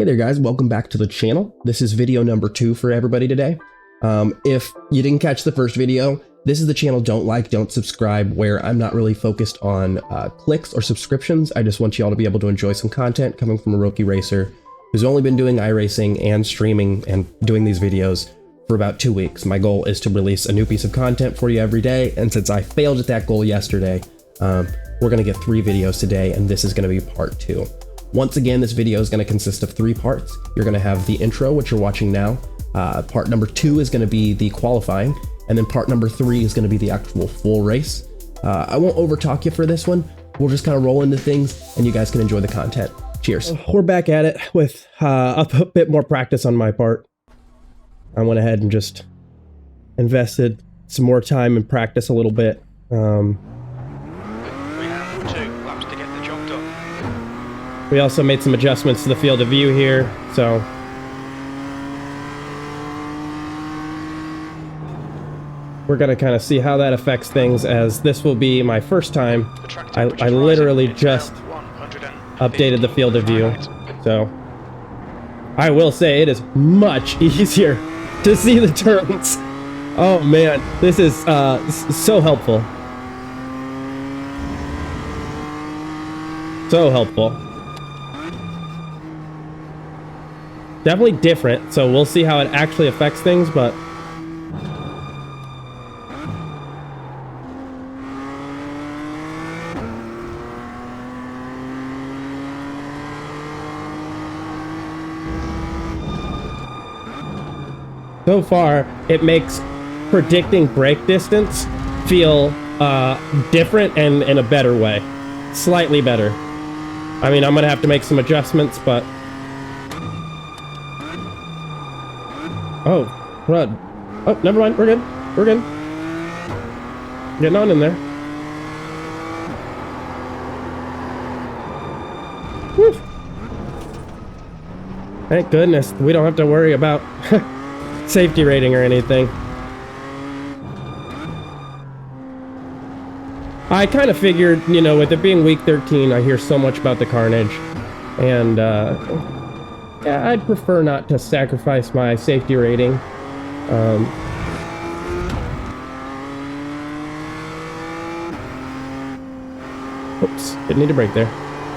Hey there guys, welcome back to the channel. This is video number 2 for everybody today. If you didn't catch the first video, this is the channel don't subscribe, where I'm not really focused on clicks or subscriptions. I just want you all to be able to enjoy some content coming from a rookie racer who's only been doing iRacing and streaming and doing these videos for about 2 weeks. My goal is to release a new piece of content for you every day, and since I failed at that goal yesterday, we're gonna get 3 videos today, and this is gonna be part 2. Once again, this video is going to consist of 3 parts. You're going to have the intro, which you're watching now. Part number 2 is going to be the qualifying, and then part number 3 is going to be the actual full race. I won't overtalk you for this one. We'll just kind of roll into things, and you guys can enjoy the content. Cheers. We're back at it with a bit more practice on my part. I went ahead and just invested some more time and practice a little bit. We also made some adjustments to the field of view here, so we're gonna kind of see how that affects things, as this will be my first time. I literally just updated the field of view, so I will say it is much easier to see the turns. Oh man, this is so helpful. So helpful. Definitely different, so we'll see how it actually affects things, but so far it makes predicting brake distance feel different and in a better way. Slightly better. I mean, I'm gonna have to make some adjustments, but oh, run. Oh, never mind. We're good. We're good. Getting on in there. Whew. Thank goodness. We don't have to worry about safety rating or anything. I kind of figured, you know, with it being week 13, I hear so much about the carnage. And, yeah, I'd prefer not to sacrifice my safety rating. Oops, didn't need to brake there.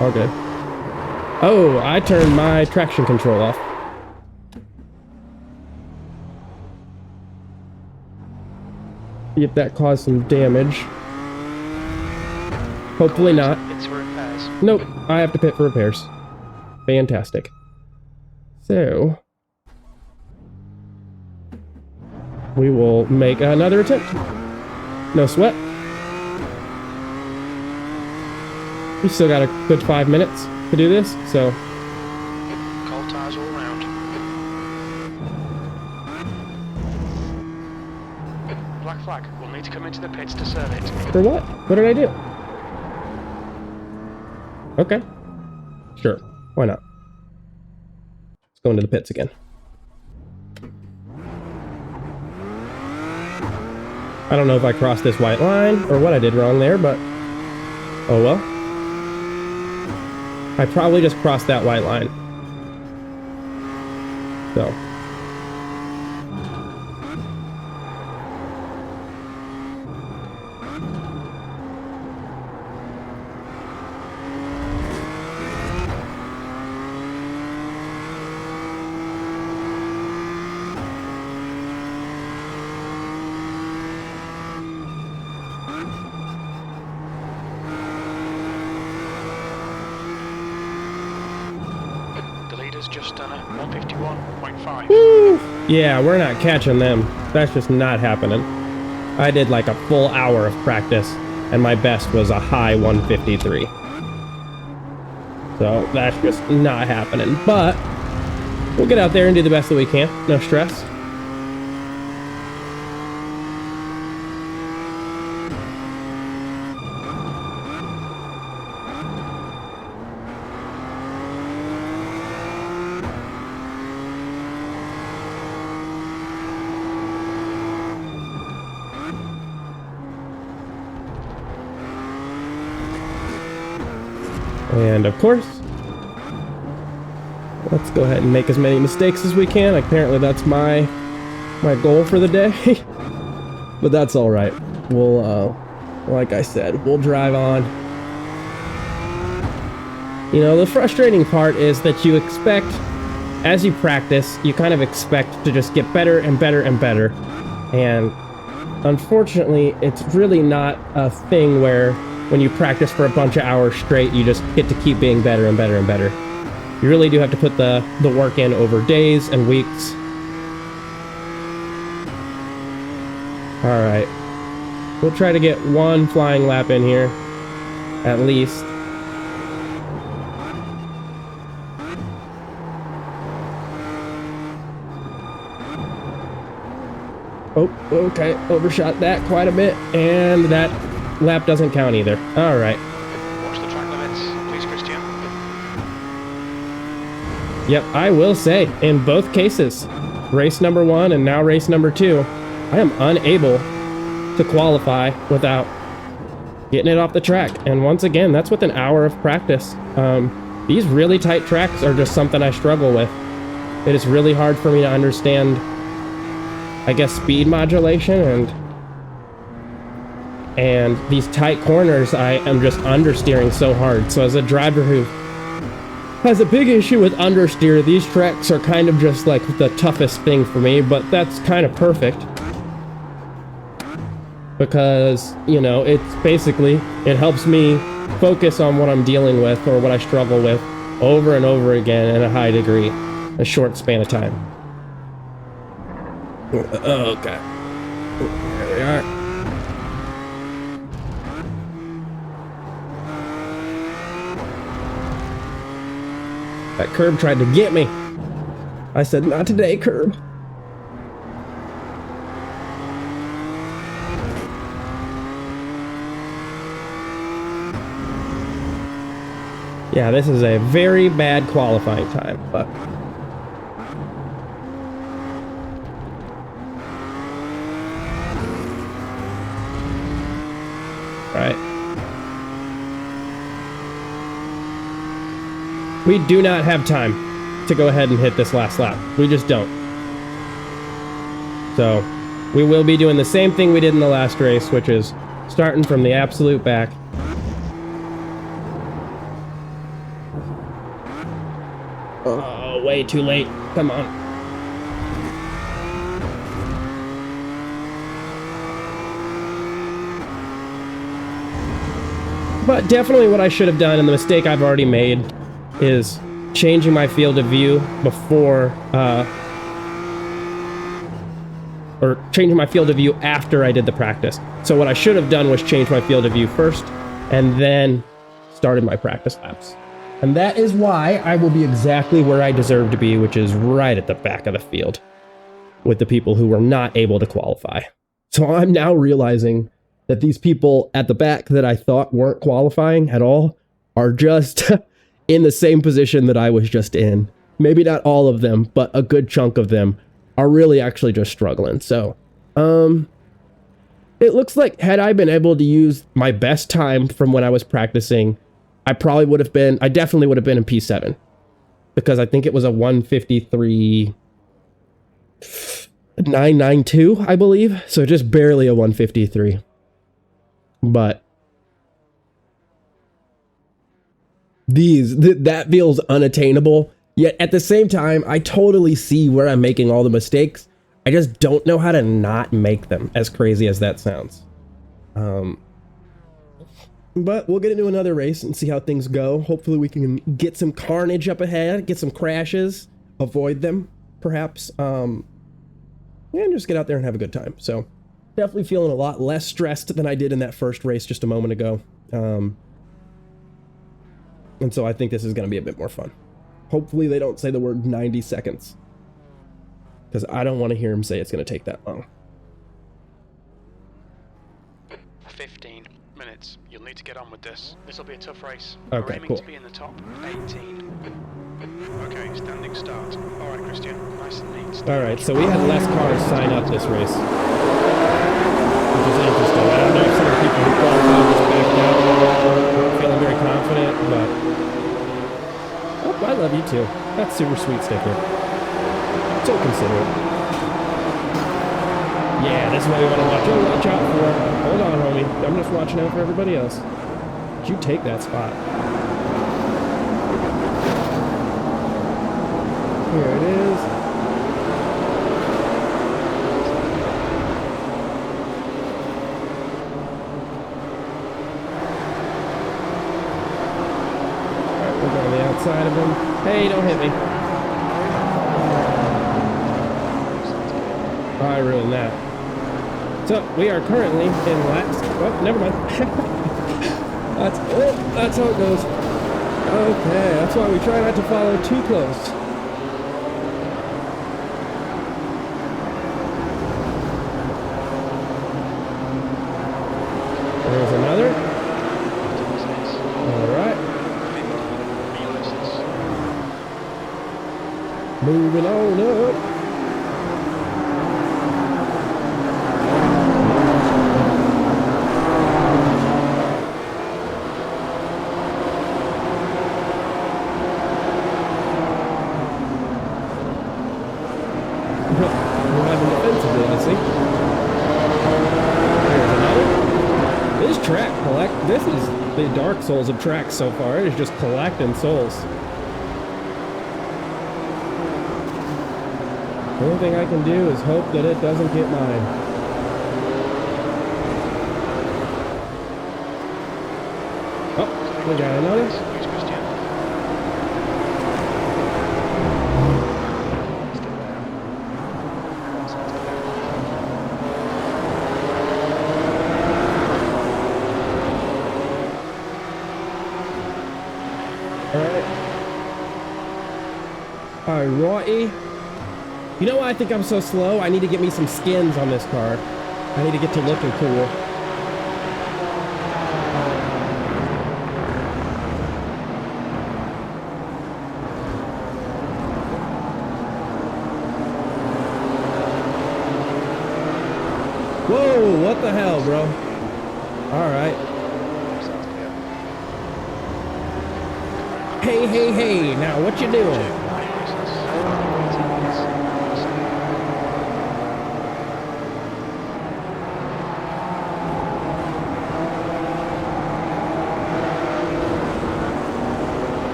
All good. Oh, I turned my traction control off. See if that caused some damage. Hopefully not. Nope, I have to pit for repairs. Fantastic. So, we will make another attempt. No sweat. We still got a good 5 minutes to do this, so. Cold tires all around. Black flag. We'll need to come into the pits to serve it. For what? What did I do? Okay. Sure. Why not? Go into the pits again. I don't know if I crossed this white line or what I did wrong there, but oh well. I probably just crossed that white line. So. Just done a 151.5. Woo! Yeah, we're not catching them. That's just not happening. I did like a full hour of practice, and my best was a high 153. So that's just not happening. But we'll get out there and do the best that we can. No stress. And of course, Let's go ahead and make as many mistakes as we can. Apparently that's my goal for the day. But that's all right. We'll, like I said, we'll drive on. You know, the frustrating part is that you expect, as you practice, you kind of expect to just get better and better and better. And unfortunately, it's really not a thing where when you practice for a bunch of hours straight, you just get to keep being better and better and better. You really do have to put the work in over days and weeks. All right. We'll try to get one flying lap in here, at least. Oh, okay. Overshot that quite a bit, and that lap doesn't count either. All right. Watch the track limits, please, Christian. Yep, I will say, in both cases, race number 1 and now race number 2, I am unable to qualify without getting it off the track. And once again, that's with an hour of practice. These really tight tracks are just something I struggle with. It is really hard for me to understand, I guess, speed modulation, and these tight corners, I am just understeering so hard. So as a driver who has a big issue with understeer, these tracks are kind of just like the toughest thing for me, but that's kind of perfect. Because, you know, it's basically, it helps me focus on what I'm dealing with or what I struggle with over and over again in a high degree, a short span of time. Oh, okay. There they are. That curb tried to get me. I said, not today, curb. Yeah, this is a very bad qualifying time, but right. We do not have time to go ahead and hit this last lap. We just don't. So, we will be doing the same thing we did in the last race, which is starting from the absolute back. Oh, way too late. Come on. But definitely what I should have done, and the mistake I've already made, is changing my field of view before, or changing my field of view after I did the practice. So what I should have done was change my field of view first, and then started my practice laps. And that is why I will be exactly where I deserve to be, which is right at the back of the field with the people who were not able to qualify. So I'm now realizing that these people at the back that I thought weren't qualifying at all are just in the same position that I was just in. Maybe not all of them, but a good chunk of them are really actually just struggling. So, it looks like had I been able to use my best time from when I was practicing, I definitely would have been in P7, because I think it was a 153.992, I believe. So just barely a 153. But that feels unattainable. Yet at the same time, I totally see where I'm making all the mistakes. I just don't know how to not make them, as crazy as that sounds. But we'll get into another race and see how things go. Hopefully we can get some carnage up ahead, get some crashes, avoid them, perhaps. And just get out there and have a good time. So definitely feeling a lot less stressed than I did in that first race just a moment ago. And so I think this is going to be a bit more fun. Hopefully they don't say the word 90 seconds. Because I don't want to hear him say it's going to take that long. 15 minutes. You'll need to get on with this. This will be a tough race. Okay, We're aiming cool. to be in the top 18. Okay, standing start. Alright, Christian. Nice and neat. Alright, so we had less cars sign up this race. Which is interesting. I don't know if some of the people who qualified just backed out. I'm feeling very confident, but I love you too. That's super sweet sticker. So considerate. Yeah, that's what we want to watch out for. Hold on, homie. I'm just watching out for everybody else. Did you take that spot? Here it is. Alright, we're going on the outside of him. Hey, don't hit me. Oh, I ruined that. So, we are currently in laps. Oh, never mind. That's how it goes. Okay, that's why we try not to follow too close. There's another. Alright. Moving on up. We're having defensively, I see. There's another. This track this is the Dark Souls of tracks so far. It is just collecting souls. The only thing I can do is hope that it doesn't get mine. Oh, we got another. Alrighty. You know why I think I'm so slow? I need to get me some skins on this car. I need to get to looking cool. Whoa, what the hell, bro? Alright. Hey, now what you doing?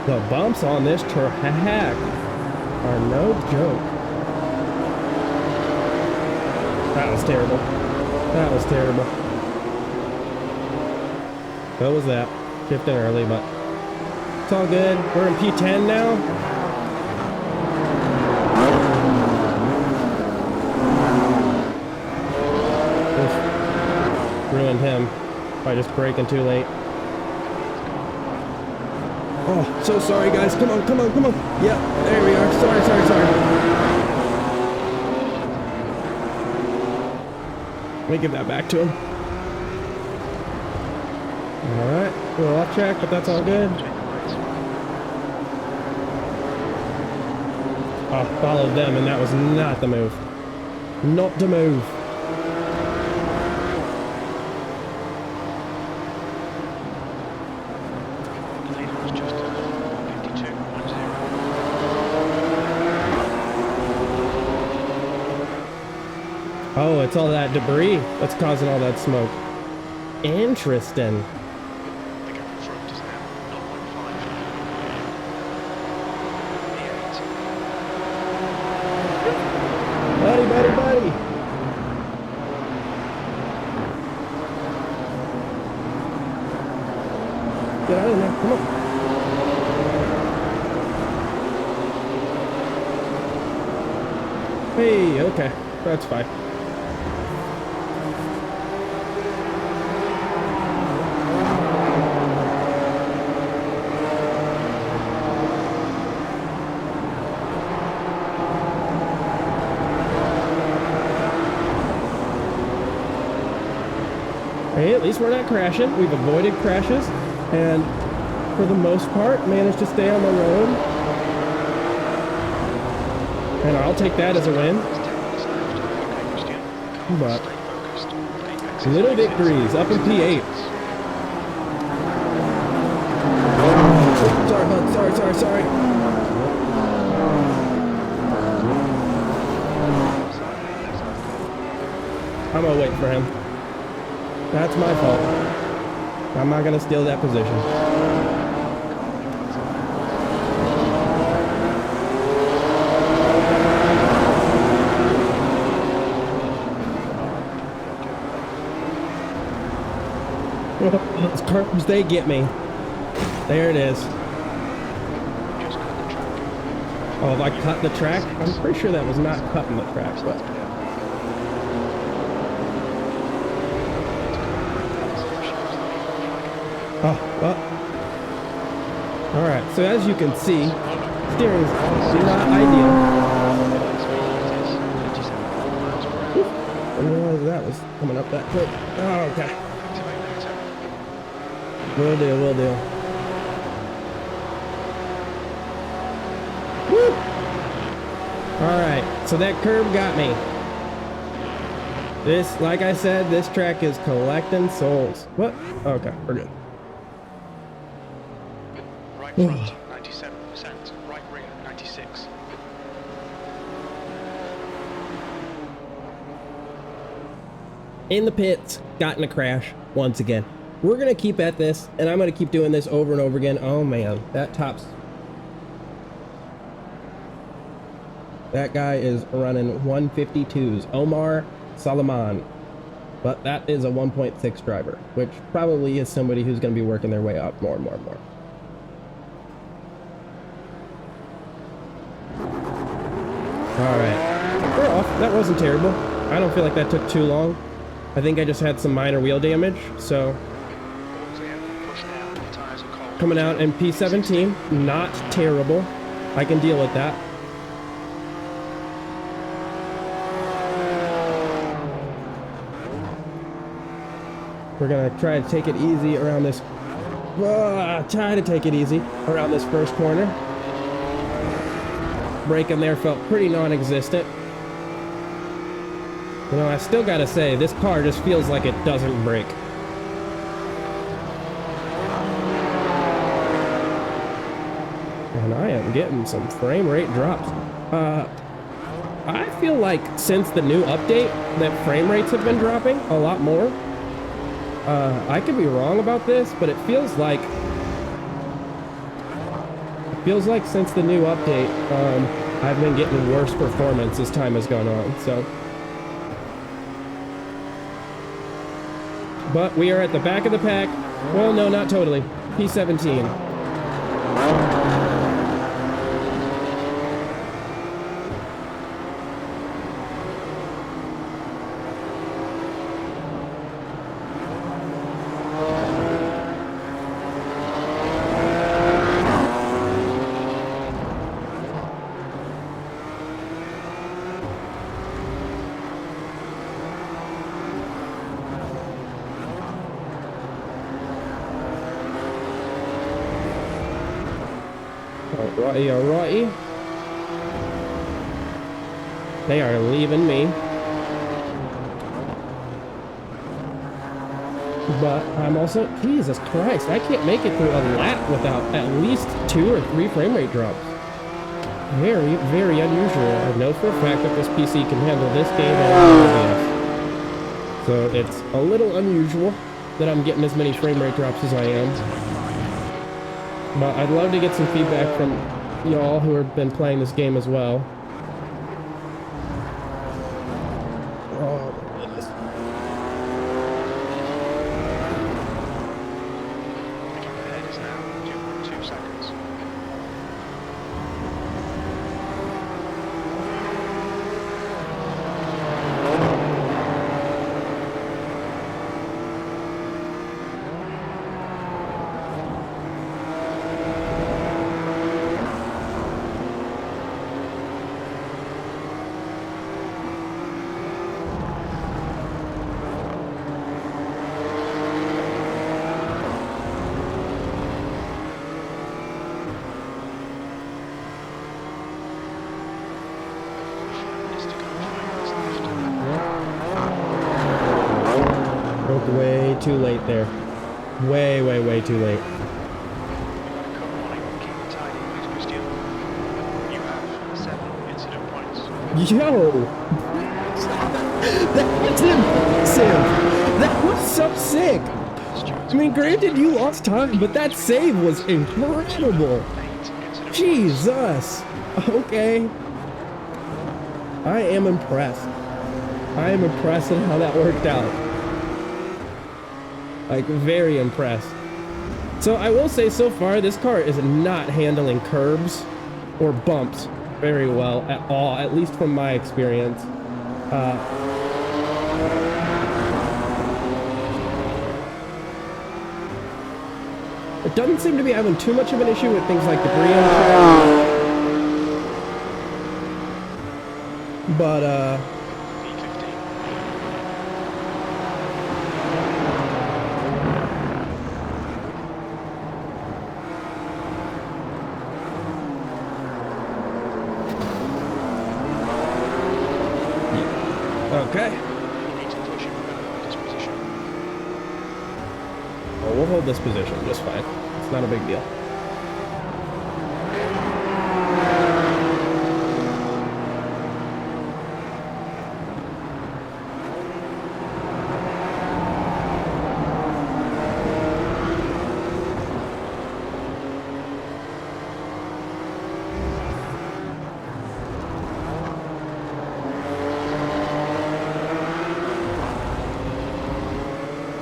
The bumps on this track are no joke. That was terrible. That was terrible. What was that? Shifting early, but it's all good. We're in P10 now. Just ruined him by just braking too late. Oh, so sorry, guys. Come on. Yep, there we are. Sorry. Let me give that back to him. Alright, a little off track, but that's all good. Oh, followed them, and that was not the move. Not the move. Oh, it's all that debris that's causing all that smoke. Interesting. Buddy. Get out of there, come on. Hey, okay, that's fine. Hey, at least we're not crashing. We've avoided crashes and for the most part managed to stay on the road. And I'll take that as a win. But little victories up in P8. sorry. I'm gonna wait for him. That's my fault. I'm not gonna steal that position. Those curbs, they get me. There it is. Oh, if I cut the track? I'm pretty sure that was not cutting the track, but... Oh, well. Alright, so as you can see, steering's not ideal. I didn't realize that was coming up that quick. Oh, okay. Will do. Woo! Alright, so that curb got me. This, like I said, this track is collecting souls. What? Okay, we're good. Right front, 97%. Right rear, 96. In the pits, got in a crash once again. We're gonna keep at this, and I'm gonna keep doing this over and over again. Oh man, that tops. That guy is running 152s. Omar Salaman. But that is a 1.6 driver, which probably is somebody who's gonna be working their way up more and more and more. Alright. We're off. That wasn't terrible. I don't feel like that took too long. I think I just had some minor wheel damage, so... Coming out in P17, not terrible. I can deal with that. We're gonna try to take it easy around this... try to take it easy around this first corner. Braking there felt pretty non-existent. You know, I still gotta say, this car just feels like it doesn't brake. And I am getting some frame rate drops. I feel like since the new update that frame rates have been dropping a lot more. I could be wrong about this, but it feels like since the new update, I've been getting worse performance as time has gone on, so. But we are at the back of the pack. Well, no, not totally. P17. Alrighty. They are leaving me. But I'm also... Jesus Christ, I can't make it through a lap without at least 2 or 3 frame rate drops. Very, very unusual. I know for a fact that this PC can handle this game and so it's a little unusual that I'm getting as many frame rate drops as I am. But I'd love to get some feedback from y'all who have been playing this game as well. Oh my goodness. Ahead is now 2.2 seconds. Way too late there. Way too late. Keep it tight. Yo! That's impressive! That was so sick! I mean, granted, you lost time, but that save was incredible! Jesus! Okay. I am impressed. I am impressed at how that worked out. Like, very impressed. So I will say, so far, this car is not handling curbs or bumps very well at all, at least from my experience. It doesn't seem to be having too much of an issue with things like debris on the track. But, okay. Well, we'll hold this position just fine. It's not a big deal.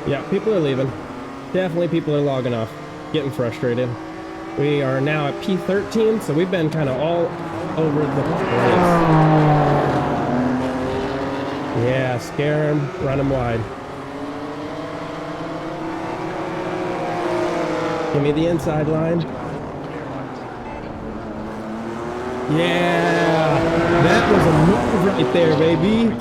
Yeah, people are leaving. Definitely people are logging off, getting frustrated. We are now at P13, so we've been kind of all over the place. Yeah, scare him, run him wide. Give me the inside line. Yeah, that was a move right there, baby.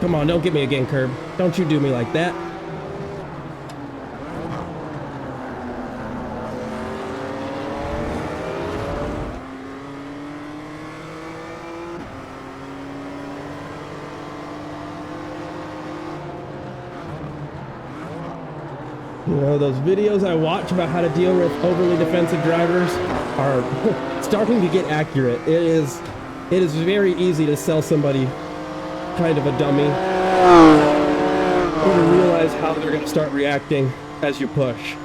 Come on, don't get me again, Curb. Don't you do me like that. You know, those videos I watch about how to deal with overly defensive drivers are starting to get accurate. It is very easy to sell somebody kind of a dummy, or to realize how they're going to start reacting as you push.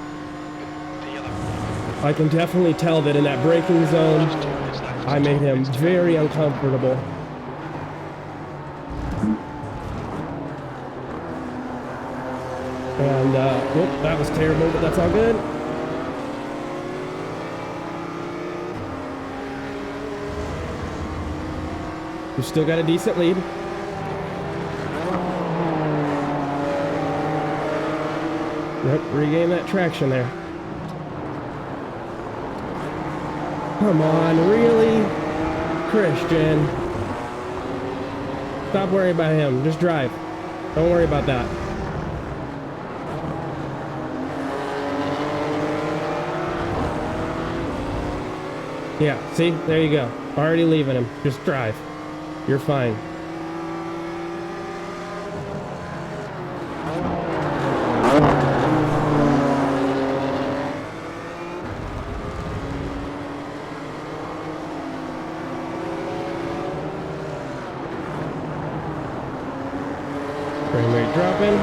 I can definitely tell that in that braking zone, I made him very uncomfortable. And, whoop, that was terrible, but that's all good. We've still got a decent lead. Yep, regain that traction there. Come on, really? Christian. Stop worrying about him. Just drive. Don't worry about that. Yeah, see? There you go. Already leaving him. Just drive. You're fine. Frame rate dropping.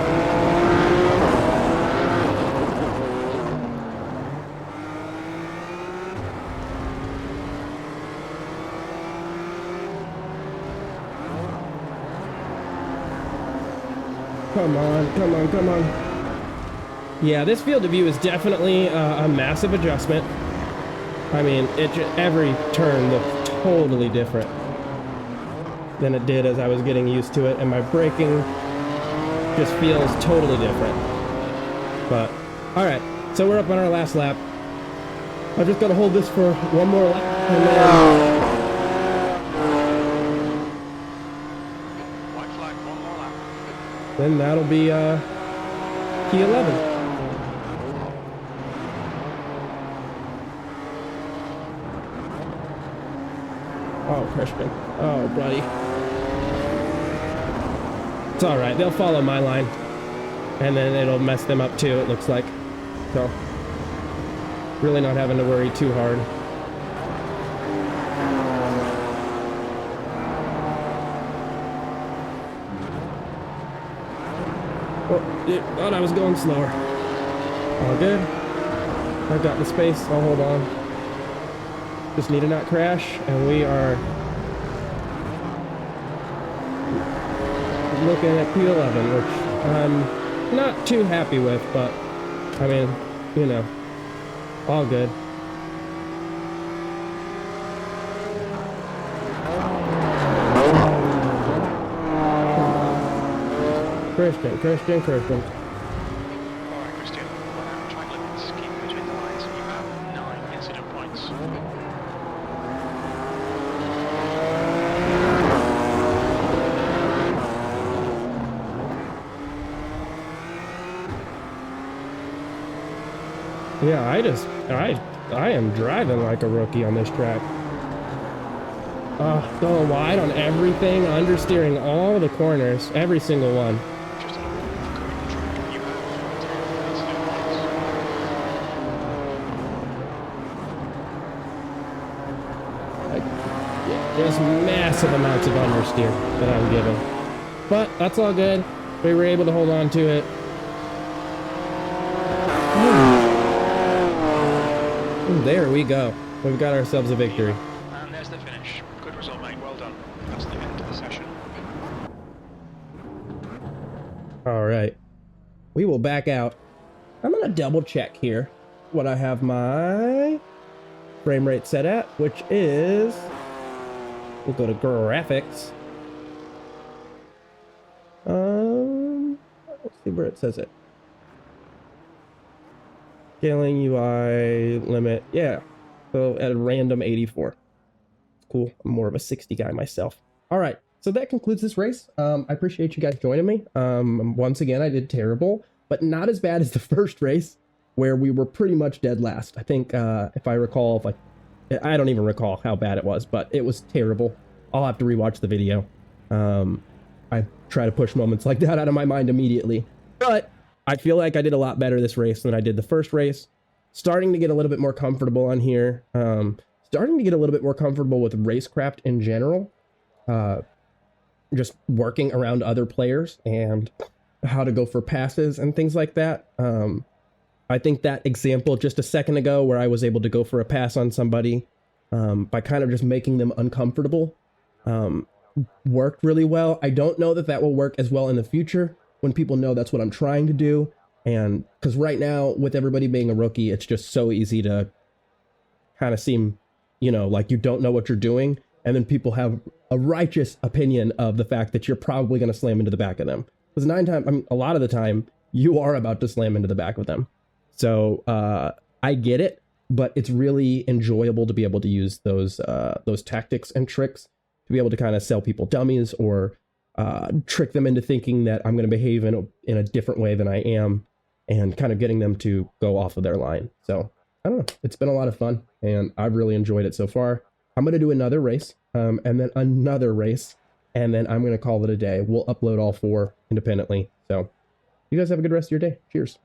Come on, come on, come on. Yeah, this field of view is definitely a massive adjustment. I mean, every turn looks totally different than it did as I was getting used to it, and my braking just feels totally different. But, alright, so we're up on our last lap. I'm just gonna hold this for one more lap, and then... White flag, one more lap. then that'll be, P11. Oh, Christian. Oh, buddy. It's alright, they'll follow my line. And then it'll mess them up too, it looks like. So, really not having to worry too hard. Oh, dude, thought I was going slower. All good. I've got the space. I'll hold on. Just need to not crash, and we are looking at P11, which I'm not too happy with, but I mean, you know, all good. Christian. Alright, Christian. Without track limits, keep between the lines. You have 9 incident points. Yeah, I am driving like a rookie on this track. Going wide on everything, understeering all the corners, every single one. Just on current track, you have 10 incident points. Just massive amounts of understeer that I'm giving. But that's all good. We were able to hold on to it. There we go. We've got ourselves a victory. And there's the finish. Good result, mate. Well done. That's the end of the session. All right. We will back out. I'm going to double check here what I have my frame rate set at, which is, we'll go to graphics. Let's see where it says it. Scaling UI limit, yeah. So at a random 84. Cool. I'm more of a 60 guy myself. All right. So that concludes this race. I appreciate you guys joining me. Once again, I did terrible, but not as bad as the first race where we were pretty much dead last. I think, if I recall, I don't even recall how bad it was, but it was terrible. I'll have to rewatch the video. I try to push moments like that out of my mind immediately, but I feel like I did a lot better this race than I did the first race. Starting to get a little bit more comfortable on here. Starting to get a little bit more comfortable with racecraft in general. Just working around other players and how to go for passes and things like that. I think that example just a second ago where I was able to go for a pass on somebody by kind of just making them uncomfortable worked really well. I don't know that that will work as well in the future when people know that's what I'm trying to do. And because right now with everybody being a rookie, it's just so easy to kind of seem, you know, like you don't know what you're doing. And then people have a righteous opinion of the fact that you're probably going to slam into the back of them. Because a lot of the time you are about to slam into the back of them. So I get it, but it's really enjoyable to be able to use those tactics and tricks to be able to kind of sell people dummies or trick them into thinking that I'm going to behave in a different way than I am and kind of getting them to go off of their line. So I don't know. It's been a lot of fun and I've really enjoyed it so far. I'm going to do another race and then another race and then I'm going to call it a day. We'll upload all 4 independently. So you guys have a good rest of your day. Cheers.